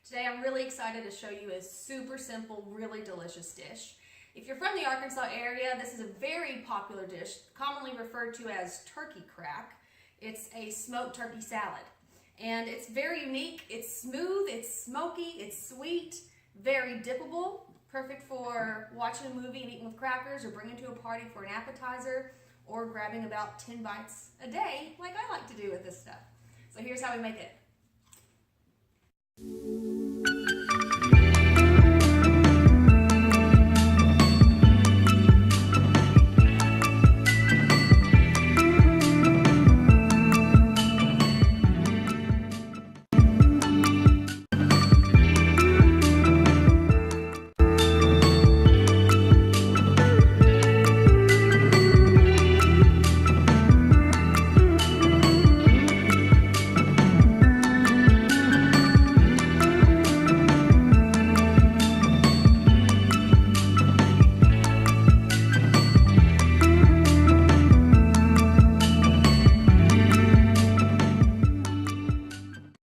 Today I'm really excited to show you a super simple, really delicious dish. If you're from the Arkansas area, this is a very popular dish, commonly referred to as turkey crack. It's a smoked turkey salad. And it's very unique, it's smooth, it's smoky, it's sweet, very dippable, perfect for watching a movie and eating with crackers or bringing to a party for an appetizer or grabbing about 10 bites a day like I like to do with this stuff. So here's how we make it.